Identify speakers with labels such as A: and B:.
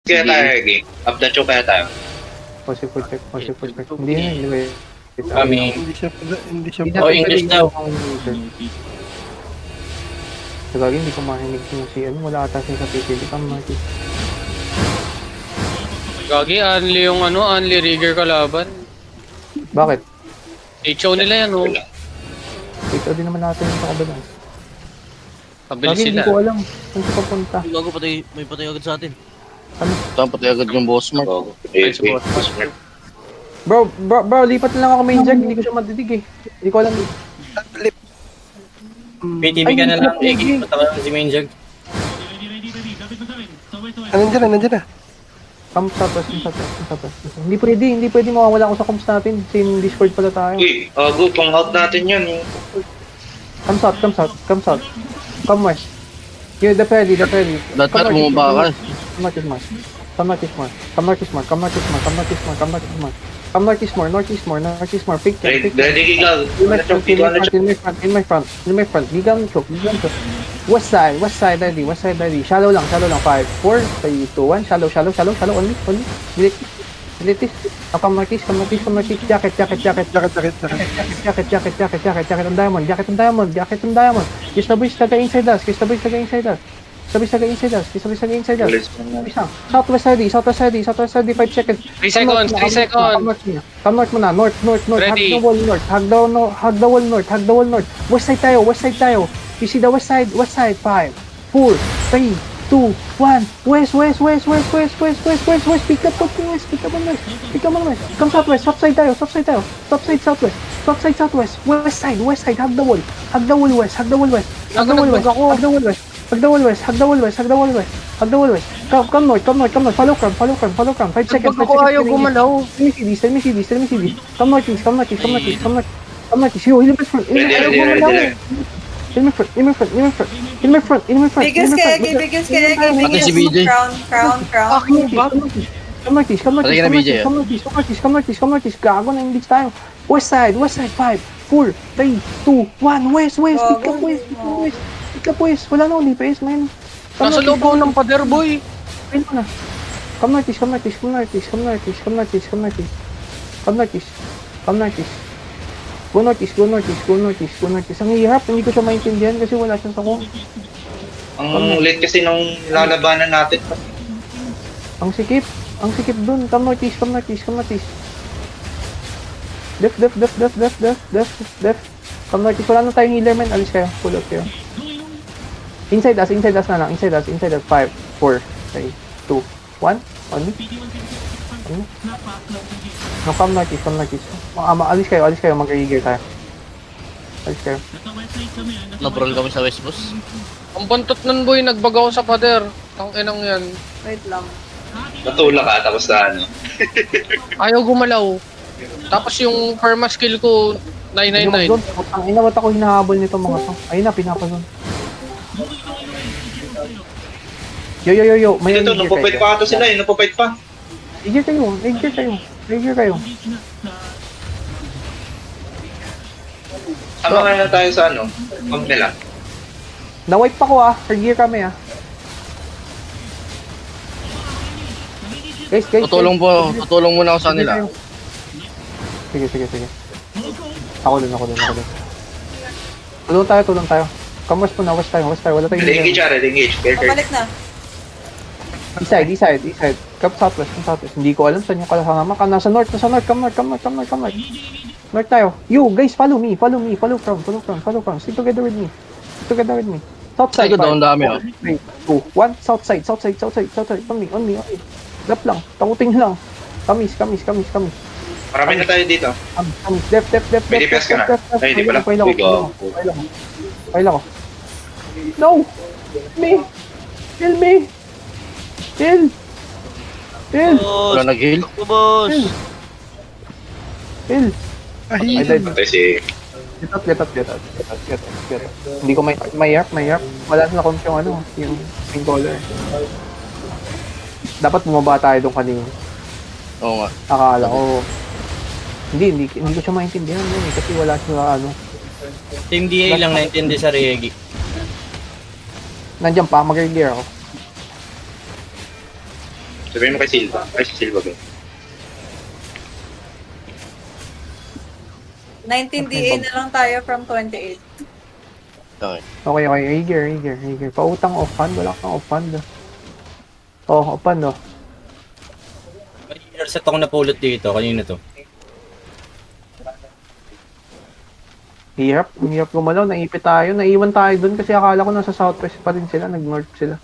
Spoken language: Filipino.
A: Kaya tayo, game. Up the choke kaya tayo.
B: Positive full check, positive full check. Hindi na, hindi ba?
C: Kami.
D: Hindi siya
C: Oh, English daw.
B: Sa gagawin, hindi ko makinig yung si ano, wala ata siya sa PPD. Come Marty.
E: Gagi, only yung ano, only rigger kalaban.
B: Bakit?
E: HO nila yan, oh.
A: Wala.
B: Ito din naman natin yung sa kabila.
E: Pabilis
B: Gagi,
E: sila.
B: hindi ko alam kung saan papunta.
F: Gago, may patay agad sa atin.
C: Saan patay agad yung boss mo?
A: Oh, wait.
B: Bro, lipat na lang ako main jag, hindi ko siya madidig eh. Hindi ko alam.
C: PTV ka na lang, Egi. Patawa si Main Jug.
D: Nandiyan na.
B: Come southwest. Hindi pwede mawawala ako sa comms natin. Same Discord pala tayo.
A: Uy, go, pang out natin yan.
B: Come south. Come west. Yeah, the ferry.
C: Lahat bumaba ka.
B: Come northeast more. Pick
A: Ready,
B: check.
A: Gigal.
B: In my front. Gigan choke. West side ready. Shallow lang. 5, 4, 3, 2, 1. Shallow. Only. Delete this. Come northeast. Jacket. On diamond. Kiss taga inside us. Southwest ready. 5 seconds.
E: 3 seconds.
B: Come north muna. North.
E: Ready.
B: Hug the wall north. West side tayo. You see the west side. 5, 4, 3, 2, 1. West. Pick up on west. Come southwest. Southside tayo. Southwest. West side. Hug the wall west. Hug the wall west. Come north. Follow crown. 5 seconds.
E: Ayaw gumalaw.
B: Tell me CDs. Come northeast. Yo, in my front. In my front.
G: Biggest kaya,
C: Pati si BJ.
G: Crown.
B: Come northeast.
C: Patay ka na, BJ, ah.
B: Come northeast. Gago na English tayo. West side. 5, 4, 3, 2, 1. West. Pick up west. Wala na ulit PS, man.
E: Nasa loob ng pader, boy.
B: Ayun mo na. Come northeast. Go northeast. Ang hirap, hindi ko siya maintindihan kasi wala siya sa ko.
A: Ang late kasi nung lalabanan natin.
B: Ang sikip dun. Come northeast. Def. Come northeast. Wala na tayong healer, man. Alis kayo. Pull out kayo. Inside us na lang. Inside us. 5, 4, 3, 2, 1. Only. No, come northeast. Alis kayo. Mag-regear tayo. Alis kayo.
F: Nabrol kami sa West Boss.
E: Ang bantot nun, boy. Nagbag ako sa pader. Ang inang yan.
G: Wait lang.
A: Natulak ka, tapos na ano.
E: Ayaw gumalaw. Tapos yung perma skill ko, 999.
B: Ang ina, ba't ako hinahabol nito mga to? Ayun na, pinapazon. Yo. May
A: Ito, napapait pa ito sila napapait pa.
B: Regear kayo.
A: Sama nga na tayo sa ano, pag nila.
B: Na-wipe pa ko Regear kami Guys.
C: Tutulong muna ako sa nila.
B: Sige. Ako din. Tulong tayo. Come west muna, west tayo. Wala tayong
A: Engage.
G: Pabalik na.
B: East side. Come southwest. Hindi ko alam saan yung kalahanga. Nasa north. Come north. North tayo. You, guys, follow me. Follow crown. Stick together with me. South side.
C: Ay, doon dami
B: 3, 2, 1. South side. On me. Lap lang. Takutin lang. Kamis.
A: Marami na tayo dito.
B: Kamis. Left.
A: May DPS ka na? Ay, hindi pala.
B: Paila ko. No! Kill me! Kill!
F: Boss!
C: Wala nag-heal.
F: Boss!
B: Kill! I died.
A: Patay si...
B: Get out. Hindi ko may yarp. Wala na akong yung pink collar. Dapat bumaba tayo doon kanina.
C: Oo nga.
B: Akala ko. Hindi ko siya maintindihan kasi wala siya
F: Team DA lang naintindi sa Regi.
B: Nandiyan pa, mag-gear ako.
A: Sabihin mo kay Silva. Ay, si Silva ba?
G: 19 DA na lang tayo from 28.
C: Okay.
B: Okay, Aegir. Pautang off-hand, wala kang off-hand. Oh, off-hand oh.
F: May intercept ako napulot dito. Kanina to.
B: Hirap gumalaw, naipit tayo, naiwan tayo dun kasi akala ko nasa southwest pa rin sila, nag-north sila.